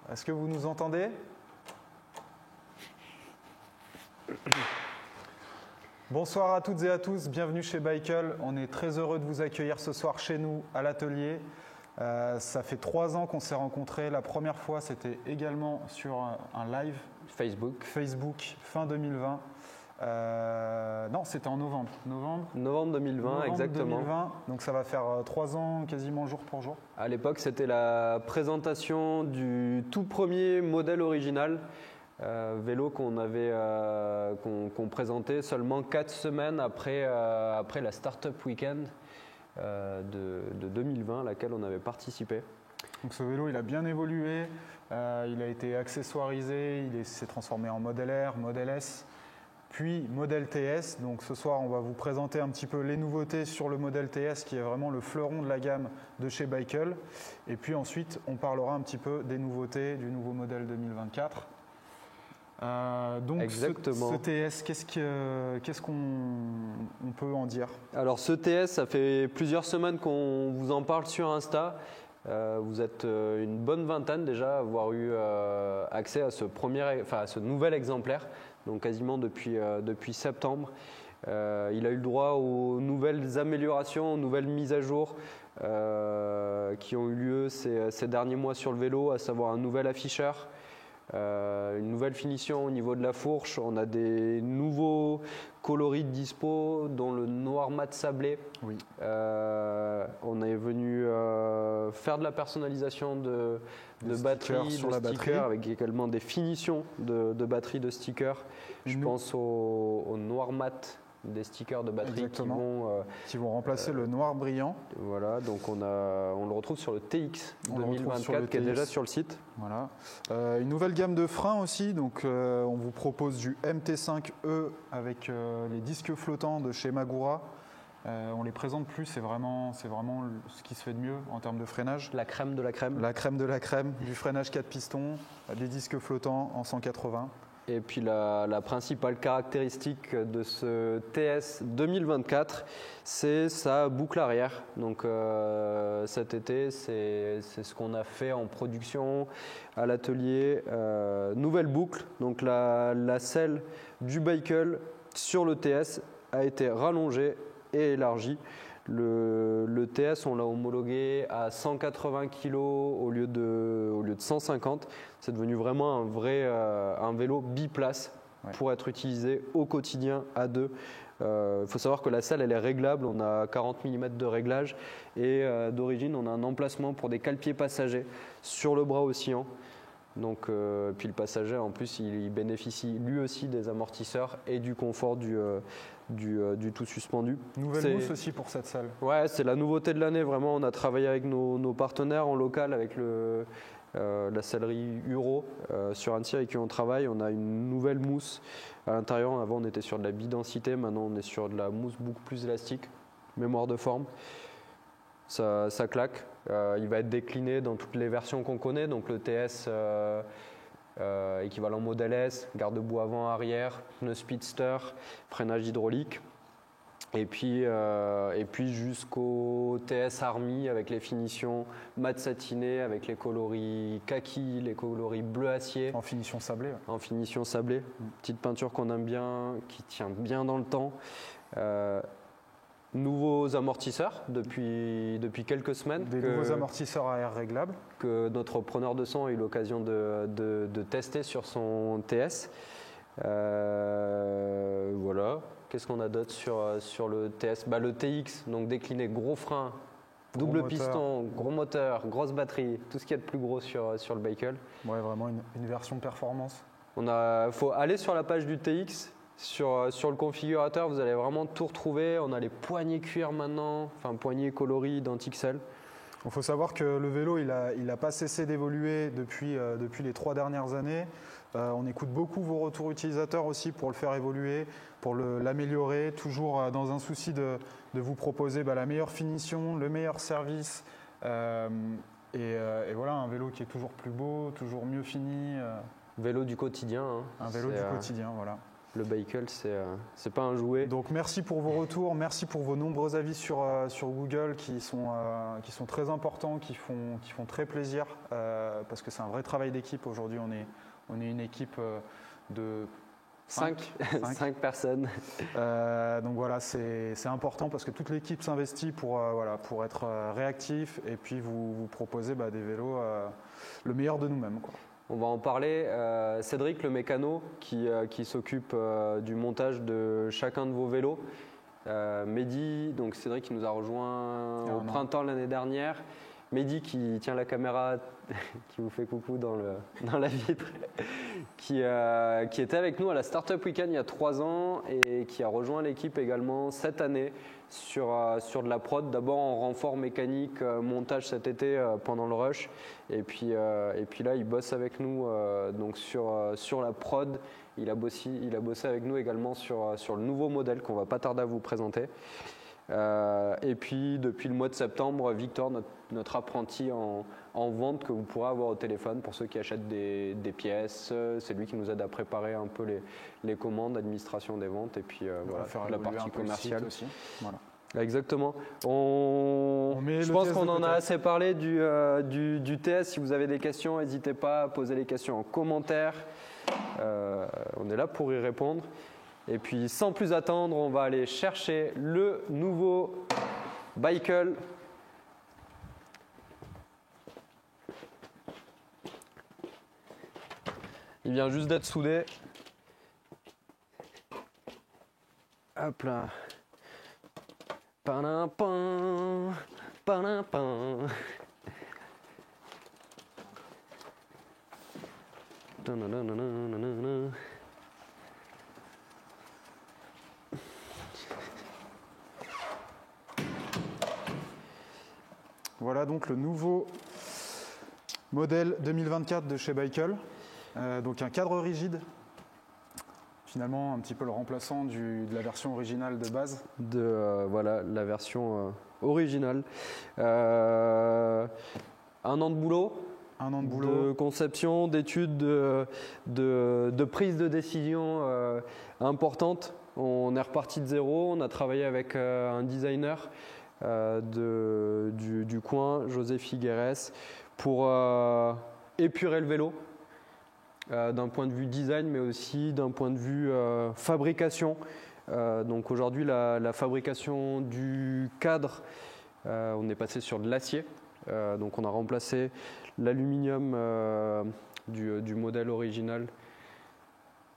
Est-ce que vous nous entendez? Bonsoir à toutes et à tous, bienvenue chez Bikeul. On est très heureux de vous accueillir ce soir chez nous à l'atelier. Ça fait 3 ans qu'on s'est rencontrés. La première fois, c'était également sur un live Facebook fin 2020. Non, c'était en novembre. Novembre 2020, exactement. 2020, donc ça va faire 3 ans quasiment jour pour jour. À l'époque, c'était la présentation du tout premier modèle original vélo qu'on présentait seulement 4 semaines après la Startup Weekend de 2020 à laquelle on avait participé. Donc ce vélo, il a bien évolué, il a été accessoirisé, il s'est transformé en modèle R, modèle S, puis modèle TS. Donc ce soir, on va vous présenter un petit peu les nouveautés sur le modèle TS qui est vraiment le fleuron de la gamme de chez Bikeul. Et puis ensuite, on parlera un petit peu des nouveautés du nouveau modèle 2024. Donc exactement. Ce TS, qu'est-ce qu'on peut en dire? Alors ce TS, ça fait plusieurs semaines qu'on vous en parle sur Insta. Vous êtes une bonne vingtaine déjà à avoir eu accès à ce nouvel exemplaire, donc quasiment depuis septembre. Il a eu le droit aux nouvelles améliorations, aux nouvelles mises à jour qui ont eu lieu ces derniers mois sur le vélo, à savoir un nouvel afficheur, une nouvelle finition au niveau de la fourche. On a des nouveaux coloris de dispo, dont le noir mat sablé. Oui. On est venu faire de la personnalisation de batterie, sur de stickers, avec également des finitions de batterie, de stickers. Je pense au noir mat des stickers de batterie qui vont remplacer le noir brillant. Voilà, donc on le retrouve sur le TX 2024 qui est déjà sur le site. Voilà. Une nouvelle gamme de freins aussi, donc on vous propose du MT5E avec les disques flottants de chez Magura. On les présente plus, c'est vraiment ce qui se fait de mieux en termes de freinage. La crème de la crème. La crème de la crème, du freinage 4 pistons, des disques flottants en 180. Et puis la principale caractéristique de ce TS 2024, c'est sa boucle arrière. Donc cet été, c'est ce qu'on a fait en production à l'atelier. Nouvelle boucle, donc la selle du Bikeul sur le TS a été rallongée et élargie. Le TS, on l'a homologué à 180 kg au lieu de 150. C'est devenu vraiment un vélo biplace pour être utilisé au quotidien à deux. Il faut savoir que la selle, elle est réglable. On a 40 mm de réglage et d'origine, on a un emplacement pour des cale-pieds passagers sur le bras oscillant. Donc, puis le passager, en plus, il bénéficie lui aussi des amortisseurs et du confort du tout suspendu. Nouvelle mousse aussi pour cette selle. Ouais, c'est la nouveauté de l'année. Vraiment, on a travaillé avec nos partenaires en local, avec la sellerie Uro sur Annecy avec qui on travaille. On a une nouvelle mousse à l'intérieur. Avant, on était sur de la bidensité. Maintenant, on est sur de la mousse beaucoup plus élastique, mémoire de forme. Ça claque. Il va être décliné dans toutes les versions qu'on connaît, donc le TS équivalent modèle S, garde-boue avant-arrière, pneu speedster, freinage hydraulique, et puis jusqu'au TS Army avec les finitions mat satiné, avec les coloris kaki, les coloris bleu acier. En finition sablée. Ouais. En finition sablée, petite peinture qu'on aime bien, qui tient bien dans le temps. Nouveaux amortisseurs depuis quelques semaines. Nouveaux amortisseurs à air réglables. Que notre preneur de son a eu l'occasion de tester sur son TS. Voilà. Qu'est-ce qu'on a d'autre sur le TS? Le TX, donc décliné, gros frein, double piston, gros moteur, grosse batterie, tout ce qu'il y a de plus gros sur le Bikeul. Ouais, vraiment une version performance. Faut aller sur la page du TX. Sur le configurateur, vous allez vraiment tout retrouver. On a les poignées cuir maintenant, enfin poignées coloris d'Antixel. Il faut savoir que le vélo, il a pas cessé d'évoluer depuis les 3 dernières années. On écoute beaucoup vos retours utilisateurs aussi pour le faire évoluer, pour l'améliorer, toujours dans un souci de vous proposer la meilleure finition, le meilleur service. Et voilà, un vélo qui est toujours plus beau, toujours mieux fini. Vélo du quotidien. Un vélo du quotidien, voilà. Le Bicycle, c'est pas un jouet. Donc merci pour vos retours, merci pour vos nombreux avis sur Google qui sont très importants, qui font très plaisir parce que c'est un vrai travail d'équipe. Aujourd'hui, on est une équipe de 5 personnes. Donc voilà, c'est important parce que toute l'équipe s'investit pour être réactif et puis vous proposer des vélos le meilleur de nous-mêmes, quoi. On va en parler. Cédric, le mécano, qui s'occupe du montage de chacun de vos vélos. Mehdi, donc Cédric qui nous a rejoint au printemps l'année dernière. Mehdi qui tient la caméra, qui vous fait coucou dans la vitre, qui était avec nous à la Startup Weekend il y a 3 ans et qui a rejoint l'équipe également cette année sur de la prod, d'abord en renfort mécanique, montage cet été pendant le rush, et puis là il bosse avec nous donc sur la prod. Il a bossé avec nous également sur le nouveau modèle qu'on va pas tarder à vous présenter. Et puis depuis le mois de septembre, Victor, notre apprenti en vente que vous pourrez avoir au téléphone pour ceux qui achètent des pièces. C'est lui qui nous aide à préparer un peu les commandes, administration des ventes et puis la partie commerciale aussi. Voilà. Exactement. Je pense qu'on en a assez parlé du TS. Si vous avez des questions, n'hésitez pas à poser les questions en commentaire. On est là pour y répondre. Et puis sans plus attendre, on va aller chercher le nouveau Bicycle. Il vient juste d'être soudé. Hop là. Panampin, panampin. Voilà donc le nouveau modèle 2024 de chez Bicycle. Donc un cadre rigide, finalement un petit peu le remplaçant de la version originale de base. Voilà la version originale. Un an de boulot. De conception, d'études, de prise de décision importante. On est reparti de zéro. On a travaillé avec un designer du coin, José Figueres, pour épurer le vélo d'un point de vue design, mais aussi d'un point de vue fabrication. Donc aujourd'hui, la fabrication du cadre, on est passé sur de l'acier. Donc on a remplacé l'aluminium du modèle original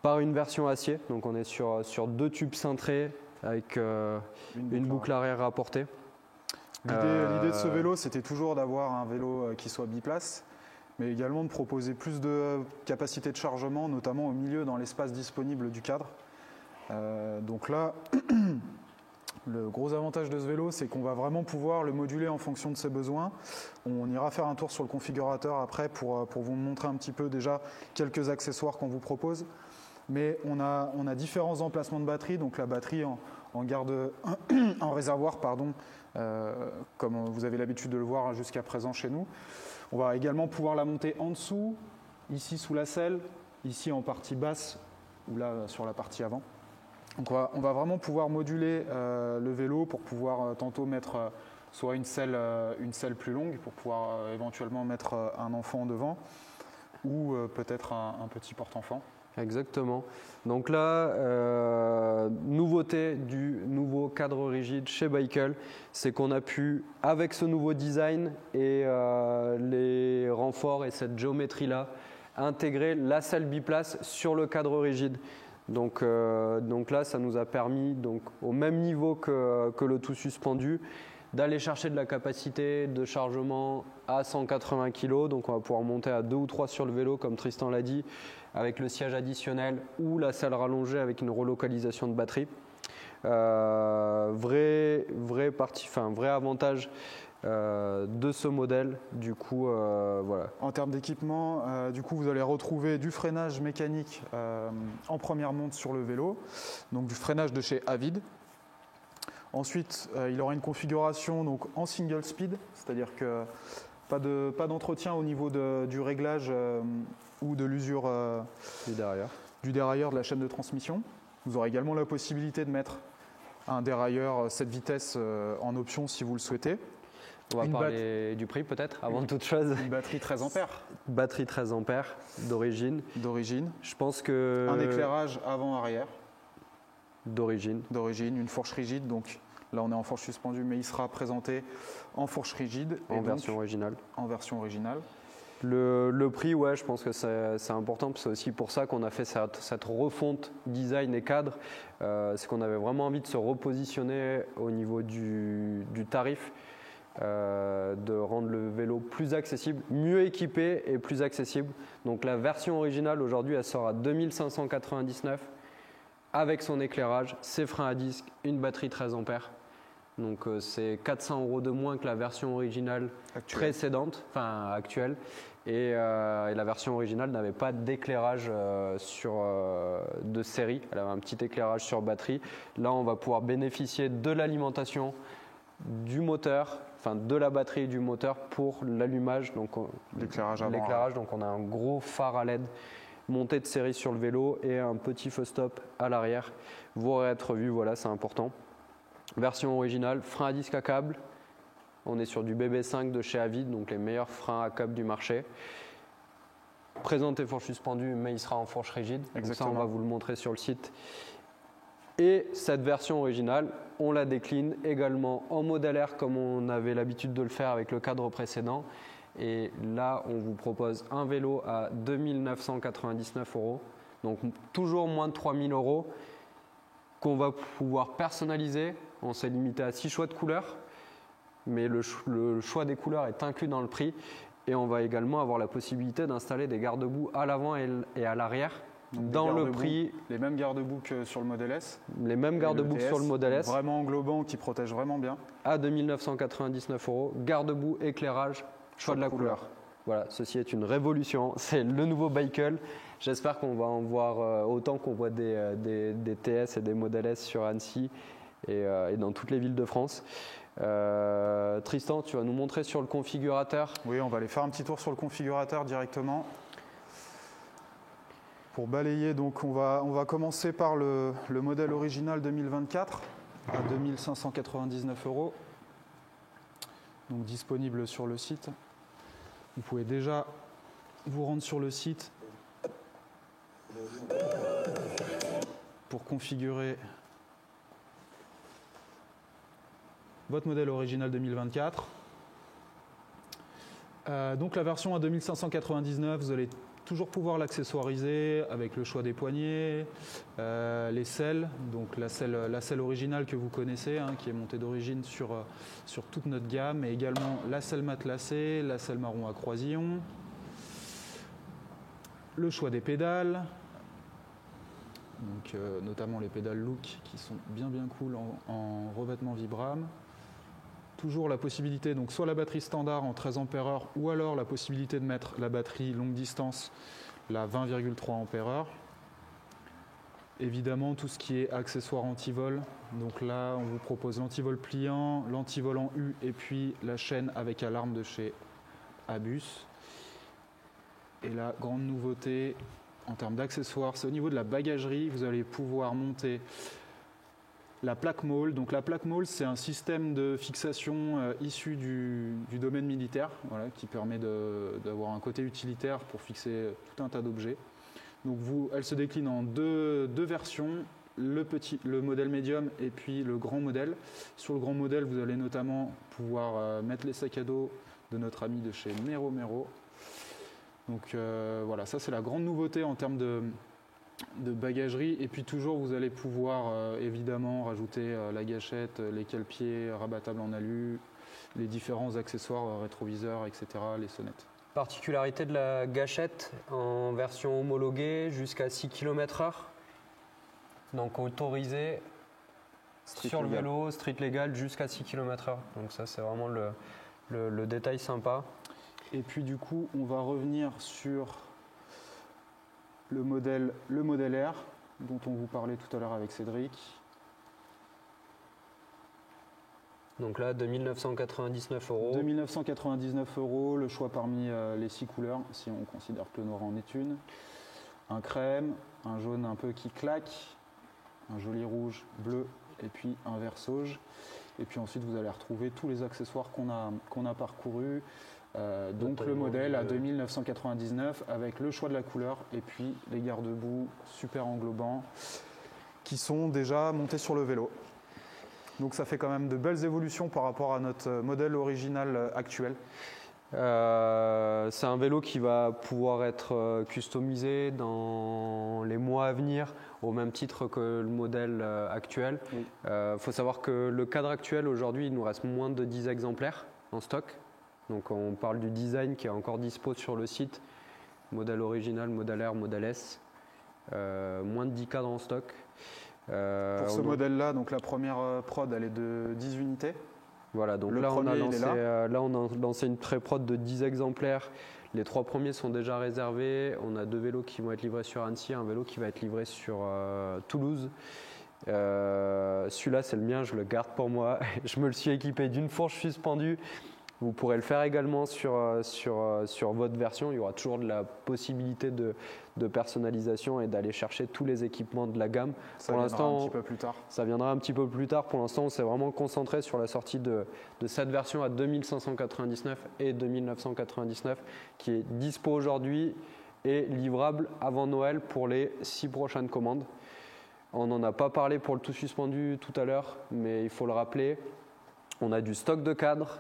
par une version acier. Donc on est sur 2 tubes cintrés avec une boucle arrière rapportée. L'idée de ce vélo, c'était toujours d'avoir un vélo qui soit biplace, mais également de proposer plus de capacité de chargement, notamment au milieu dans l'espace disponible du cadre. Donc là, le gros avantage de ce vélo, c'est qu'on va vraiment pouvoir le moduler en fonction de ses besoins. On ira faire un tour sur le configurateur après pour vous montrer un petit peu déjà quelques accessoires qu'on vous propose. Mais on a différents emplacements de batterie, donc la batterie en garde en réservoir, comme vous avez l'habitude de le voir jusqu'à présent chez nous. On va également pouvoir la monter en dessous, ici sous la selle, ici en partie basse ou là sur la partie avant. Donc on va vraiment pouvoir moduler le vélo pour pouvoir tantôt mettre soit une selle plus longue pour pouvoir éventuellement mettre un enfant devant ou peut-être un petit porte-enfant. Exactement. Donc là, nouveauté du nouveau cadre rigide chez Bicycle, c'est qu'on a pu, avec ce nouveau design et les renforts et cette géométrie-là, intégrer la selle biplace sur le cadre rigide. Donc là, ça nous a permis, donc, au même niveau que le tout suspendu, d'aller chercher de la capacité de chargement à 180 kg. Donc on va pouvoir monter à 2 ou 3 sur le vélo, comme Tristan l'a dit, avec le siège additionnel ou la selle rallongée avec une relocalisation de batterie. Vrai avantage de ce modèle. Du coup, voilà. En termes d'équipement, du coup, vous allez retrouver du freinage mécanique en première monte sur le vélo, donc du freinage de chez Avid. Ensuite, il aura une configuration donc, en single speed, c'est-à-dire que pas d'entretien au niveau du réglage ou de l'usure du dérailleur de la chaîne de transmission. Vous aurez également la possibilité de mettre un dérailleur 7 vitesses en option si vous le souhaitez. On va parler du prix peut-être, avant toute chose. Une batterie 13 ampères. Batterie 13 ampères d'origine. Je pense que... Un éclairage avant-arrière. D'origine. Une fourche rigide. Donc là, on est en fourche suspendue, mais il sera présenté en fourche rigide. En version originale. En version originale. Le prix, ouais, je pense que c'est important. C'est aussi pour ça qu'on a fait cette refonte design et cadre. C'est qu'on avait vraiment envie de se repositionner au niveau du tarif. De rendre le vélo plus accessible, mieux équipé et plus accessible. Donc la version originale aujourd'hui elle sort à 2599 avec son éclairage, ses freins à disque, une batterie 13 ampères. Donc c'est 400 € de moins que la version originale précédente, enfin actuelle. Et la version originale n'avait pas d'éclairage de série, elle avait un petit éclairage sur batterie. Là on va pouvoir bénéficier de l'alimentation du moteur, enfin de la batterie et du moteur pour l'allumage, donc l'éclairage. Donc on a un gros phare à LED monté de série sur le vélo et un petit feu stop à l'arrière. Vous aurez être vu, voilà, c'est important. Version originale, frein à disque à câble. On est sur du BB5 de chez Avid, donc les meilleurs freins à câble du marché. Présenté fourche suspendue, mais il sera en fourche rigide. Donc ça, on va vous le montrer sur le site. Et cette version originale, on la décline également en modèle R comme on avait l'habitude de le faire avec le cadre précédent. Et là, on vous propose un vélo à 2 999 €, donc toujours moins de 3 000 € qu'on va pouvoir personnaliser. On s'est limité à 6 choix de couleurs, mais le choix des couleurs est inclus dans le prix. Et on va également avoir la possibilité d'installer des garde-boue à l'avant et à l'arrière. Donc dans le prix, les mêmes garde-boue que sur le modèle S. Les mêmes garde-boue que sur le modèle S. Vraiment englobant, qui protège vraiment bien. À 2 999 €, garde-boue, éclairage, choix de la couleur. Voilà, ceci est une révolution. C'est le nouveau Bikeul. J'espère qu'on va en voir autant qu'on voit des TS et des modèles S sur Annecy et dans toutes les villes de France. Tristan, tu vas nous montrer sur le configurateur. Oui, on va aller faire un petit tour sur le configurateur directement. Pour balayer, donc on va commencer par le modèle original 2024 à 2 599 €. Donc disponible sur le site. Vous pouvez déjà vous rendre sur le site pour configurer votre modèle original 2024. Donc la version à 2 599, vous allez toujours pouvoir l'accessoiriser avec le choix des poignées, les selles, donc la selle originale que vous connaissez, hein, qui est montée d'origine sur toute notre gamme, et également la selle matelassée, la selle marron à croisillon, le choix des pédales, donc, notamment les pédales Look qui sont bien cool en revêtement Vibram. Toujours la possibilité, donc soit la batterie standard en 13 ampères-heure ou alors la possibilité de mettre la batterie longue distance, la 20,3 ampères-heure. Évidemment, tout ce qui est accessoires anti-vol. Donc là, on vous propose l'anti-vol pliant, l'anti-vol en U et puis la chaîne avec alarme de chez Abus. Et la grande nouveauté en termes d'accessoires, c'est au niveau de la bagagerie. Vous allez pouvoir monter la plaque Maul. Donc la plaque Maul, c'est un système de fixation issu du domaine militaire, voilà, qui permet d'avoir un côté utilitaire pour fixer tout un tas d'objets. Donc elle se décline en deux versions, le modèle médium et puis le grand modèle. Sur le grand modèle, vous allez notamment pouvoir mettre les sacs à dos de notre ami de chez Mero. Donc voilà, ça c'est la grande nouveauté en termes de bagagerie. Et puis toujours, vous allez pouvoir évidemment rajouter la gâchette, les cale-pieds rabattables en alu, les différents accessoires, rétroviseurs, etc., les sonnettes. Particularité de la gâchette en version homologuée jusqu'à 6 km/h. Donc autorisé sur le vélo, street légal jusqu'à 6 km/h. Donc ça c'est vraiment le détail sympa. Et puis du coup, on va revenir sur le modèle R dont on vous parlait tout à l'heure avec Cédric. Donc là, 2 999 €. 2 999 €, le choix parmi les 6 couleurs, si on considère que le noir en est une. Un crème, un jaune un peu qui claque, un joli rouge, bleu et puis un vert sauge. Et puis ensuite, vous allez retrouver tous les accessoires qu'on a parcourus. Donc le modèle à 2999 avec le choix de la couleur et puis les garde-boue super englobants qui sont déjà montés sur le vélo. Donc ça fait quand même de belles évolutions par rapport à notre modèle original actuel. C'est un vélo qui va pouvoir être customisé dans les mois à venir au même titre que le modèle actuel. Oui. Faut savoir que le cadre actuel aujourd'hui, il nous reste moins de 10 exemplaires en stock. Donc on parle du design qui est encore dispo sur le site. Modèle original, modèle R, modèle S. Moins de 10 cadres en stock. Pour ce modèle-là, donc la première prod, elle est de 10 unités. Voilà, donc là on a lancé une pré-prod de 10 exemplaires. Les 3 premiers sont déjà réservés. On a 2 vélos qui vont être livrés sur Annecy, un vélo qui va être livré sur Toulouse. Celui-là, c'est le mien, je le garde pour moi. Je me le suis équipé d'une fourche suspendue. Vous pourrez le faire également sur votre version. Il y aura toujours de la possibilité de personnalisation et d'aller chercher tous les équipements de la gamme. Ça viendra un petit peu plus tard. Ça viendra un petit peu plus tard. Pour l'instant, on s'est vraiment concentré sur la sortie de cette version à 2599 et 2999 qui est dispo aujourd'hui et livrable avant Noël pour les 6 prochaines commandes. On n'en a pas parlé pour le tout suspendu tout à l'heure, mais il faut le rappeler. On a du stock de cadres.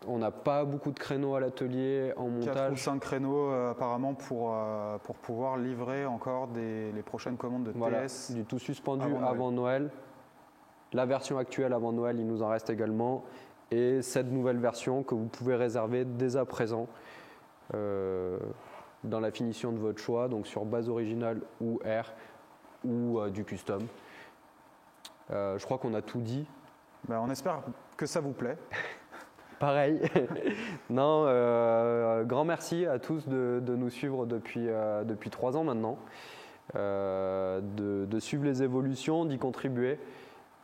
On n'a pas beaucoup de créneaux à l'atelier en montage. 4 ou 5 créneaux apparemment pour pouvoir livrer encore les prochaines commandes de TS. Du tout suspendu avant Noël. La version actuelle avant Noël, il nous en reste également. Et cette nouvelle version que vous pouvez réserver dès à présent dans la finition de votre choix, donc sur base originale ou R ou du custom. Je crois qu'on a tout dit. Ben, on espère que ça vous plaît. Pareil. Non, grand merci à tous de nous suivre depuis 3 ans maintenant, de suivre les évolutions, d'y contribuer.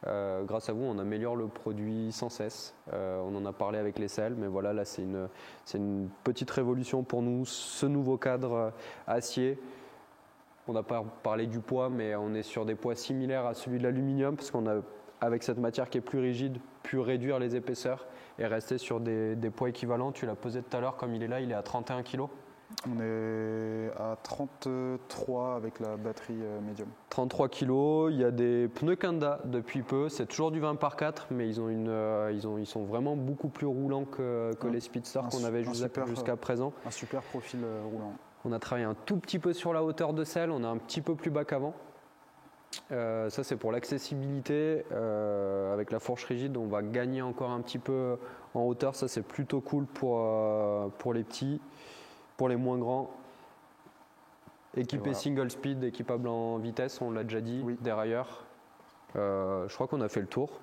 Grâce à vous, on améliore le produit sans cesse. On en a parlé avec les selles, mais voilà, là c'est une petite révolution pour nous, ce nouveau cadre acier. On n'a pas parlé du poids, mais on est sur des poids similaires à celui de l'aluminium, parce qu'on a, avec cette matière qui est plus rigide, pu réduire les épaisseurs et rester sur des poids équivalents. Tu l'as pesé tout à l'heure, comme il est là, il est à 31 kg. On est à 33 avec la batterie médium. 33 kg, il y a des pneus Kanda depuis peu, c'est toujours du 20 par 4, mais ils sont vraiment beaucoup plus roulants que les Speedsters qu'on avait jusqu'à présent. Un super profil roulant. On a travaillé un tout petit peu sur la hauteur de selle, on est un petit peu plus bas qu'avant. Ça c'est pour l'accessibilité. Avec la fourche rigide, on va gagner encore un petit peu en hauteur. Ça c'est plutôt cool pour les petits, pour les moins grands. Équipé single speed, équipable en vitesse, on l'a déjà dit, dérailleur. Je crois qu'on a fait le tour.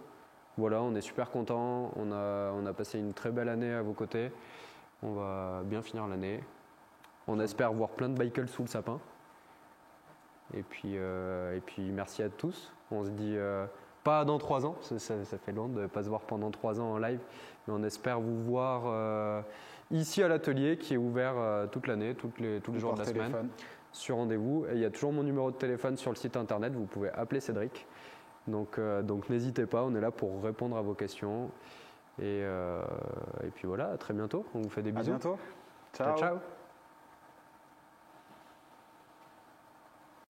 Voilà, on est super content. On a passé une très belle année à vos côtés. On va bien finir l'année. On espère voir plein de bikes sous le sapin. Et puis merci à tous. On se dit pas dans 3 ans, ça fait long de ne pas se voir pendant 3 ans en live, mais on espère vous voir ici à l'atelier qui est ouvert toute l'année, tous les jours de la semaine, sur rendez-vous. Et il y a toujours mon numéro de téléphone sur le site internet, vous pouvez appeler Cédric. Donc n'hésitez pas, on est là pour répondre à vos questions. Et puis voilà, à très bientôt, on vous fait des bisous. À bientôt. Ciao. Ciao.